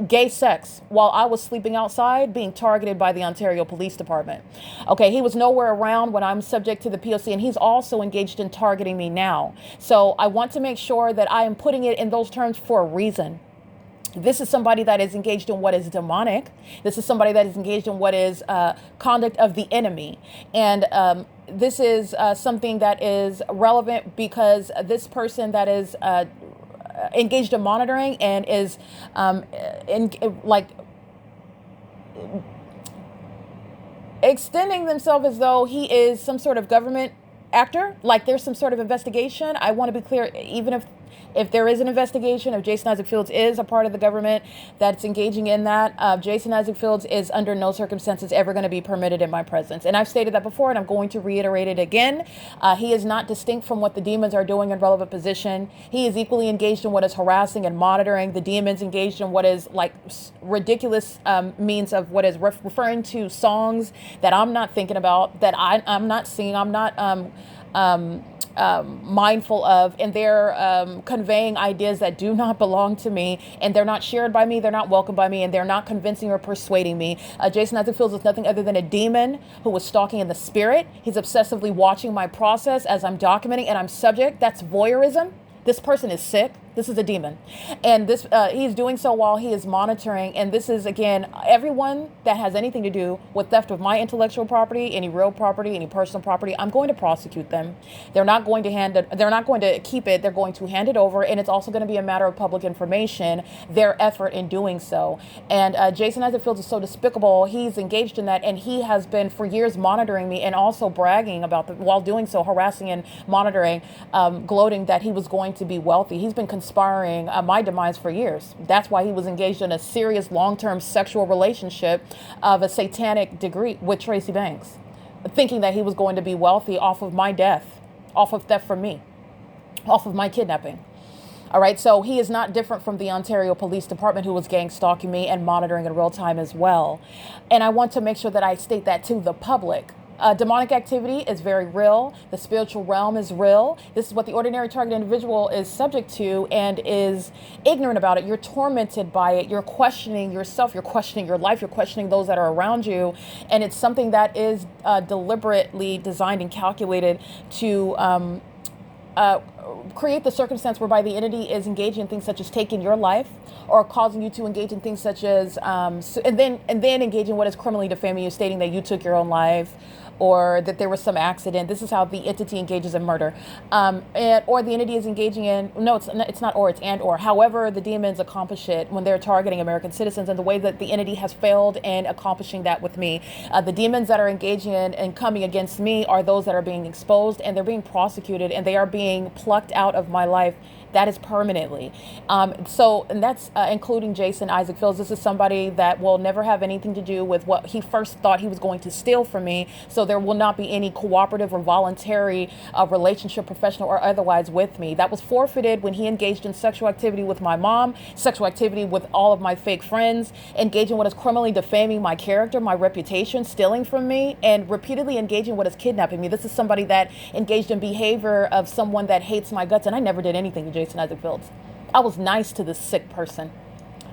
gay sex while I was sleeping outside, being targeted by the Ontario Police Department. Okay, he was nowhere around when I'm subject to the P.O.C, and he's also engaged in targeting me now. So I want to make sure that I am putting it in those terms for a reason. This is somebody that is engaged in what is demonic. This is somebody that is engaged in what is conduct of the enemy. And this is something that is relevant because this person that is engaged in monitoring and is extending themselves as though he is some sort of government actor, like there's some sort of investigation. I want to be clear, even if there is an investigation, if Jason Isaac Fields is a part of the government that's engaging in that, Jason Isaac Fields is under no circumstances ever going to be permitted in my presence. And I've stated that before, and I'm going to reiterate it again. He is not distinct from what the demons are doing in relevant position. He is equally engaged in what is harassing and monitoring. The demons engaged in what is like ridiculous means of what is referring to songs that I'm not thinking about, that I'm not singing, I'm not mindful of, and they're conveying ideas that do not belong to me, and they're not shared by me, they're not welcomed by me, and they're not convincing or persuading me. Jason Isaac Fields is nothing other than a demon who was stalking in the spirit. He's obsessively watching my process as I'm documenting, and I'm subject. That's voyeurism. This person is sick. This is a demon. And this he's doing so while he is monitoring. And this is, again, everyone that has anything to do with theft of my intellectual property, any real property, any personal property, I'm going to prosecute them. They're not going to keep it. They're going to hand it over. And it's also going to be a matter of public information, their effort in doing so. And Jason Isaac Fields is so despicable. He's engaged in that. And he has been for years monitoring me and also bragging about while doing so, harassing and monitoring, gloating that he was going to be wealthy. He's been conspiring my demise for years. That's why he was engaged in a serious long-term sexual relationship of a satanic degree with Tracy Banks, thinking that he was going to be wealthy off of my death, off of theft from me, off of my kidnapping. All right, so he is not different from the Ontario Police Department, who was gang stalking me and monitoring in real time as well. And I want to make sure that I state that to the public. Demonic activity is very real. The spiritual realm is real. This is what the ordinary target individual is subject to and is ignorant about it. You're tormented by it. You're questioning yourself. You're questioning your life. You're questioning those that are around you. And it's something that is deliberately designed and calculated to create the circumstance whereby the entity is engaging in things such as taking your life, or causing you to engage in things such as and then engage in what is criminally defaming you, stating that you took your own life, or that there was some accident. This is how the entity engages in murder, or the entity is engaging in, no, it's not or, it's and or. However, the demons accomplish it when they're targeting American citizens, and the way that the entity has failed in accomplishing that with me. The demons that are engaging in and coming against me are those that are being exposed, and they're being prosecuted, and they are being plucked out of my life That is permanently. And that's including Jason Isaac Fields. This is somebody that will never have anything to do with what he first thought he was going to steal from me. So there will not be any cooperative or voluntary relationship, professional or otherwise, with me. That was forfeited when he engaged in sexual activity with my mom, sexual activity with all of my fake friends, engaging what is criminally defaming my character, my reputation, stealing from me, and repeatedly engaging what is kidnapping me. This is somebody that engaged in behavior of someone that hates my guts, and I never did anything to Jason Isaac Fields. I was nice to this sick person.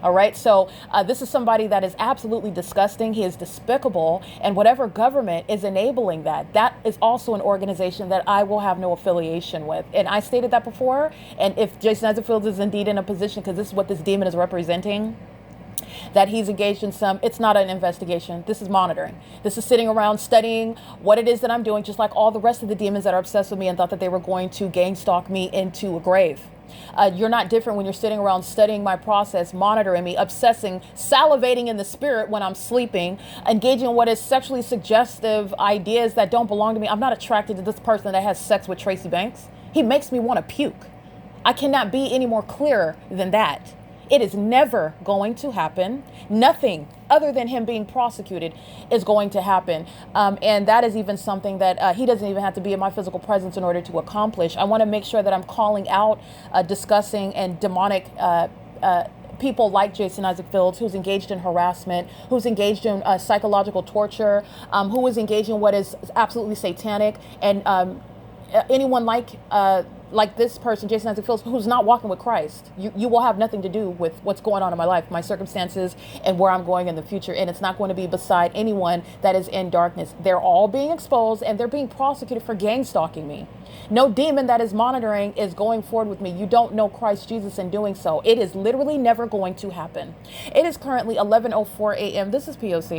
All right. So this is somebody that is absolutely disgusting. He is despicable. And whatever government is enabling that, that is also an organization that I will have no affiliation with. And I stated that before. And if Jason Isaac Fields is indeed in a position, because this is what this demon is representing, that he's engaged in some, it's not an investigation. This is monitoring. This is sitting around studying what it is that I'm doing, just like all the rest of the demons that are obsessed with me and thought that they were going to gang stalk me into a grave. You're not different when you're sitting around studying my process, monitoring me, obsessing, salivating in the spirit when I'm sleeping, engaging in what is sexually suggestive ideas that don't belong to me. I'm not attracted to this person that has sex with Tracy Banks. He makes me want to puke. I cannot be any more clear than that. It is never going to happen. Nothing other than him being prosecuted is going to happen. And that is even something that he doesn't even have to be in my physical presence in order to accomplish. I want to make sure that I'm calling out, discussing, and demonic people like Jason Isaac Fields, who's engaged in harassment, who's engaged in psychological torture, who is engaged in what is absolutely satanic, and anyone like this person, Jason Isaac Fields, who's not walking with Christ. You will have nothing to do with what's going on in my life, my circumstances, and where I'm going in the future. And it's not going to be beside anyone that is in darkness. They're all being exposed and they're being prosecuted for gang stalking me. No demon that is monitoring is going forward with me. You don't know Christ Jesus in doing so. It is literally never going to happen. It is currently 11:04 a.m. This is P.O.C.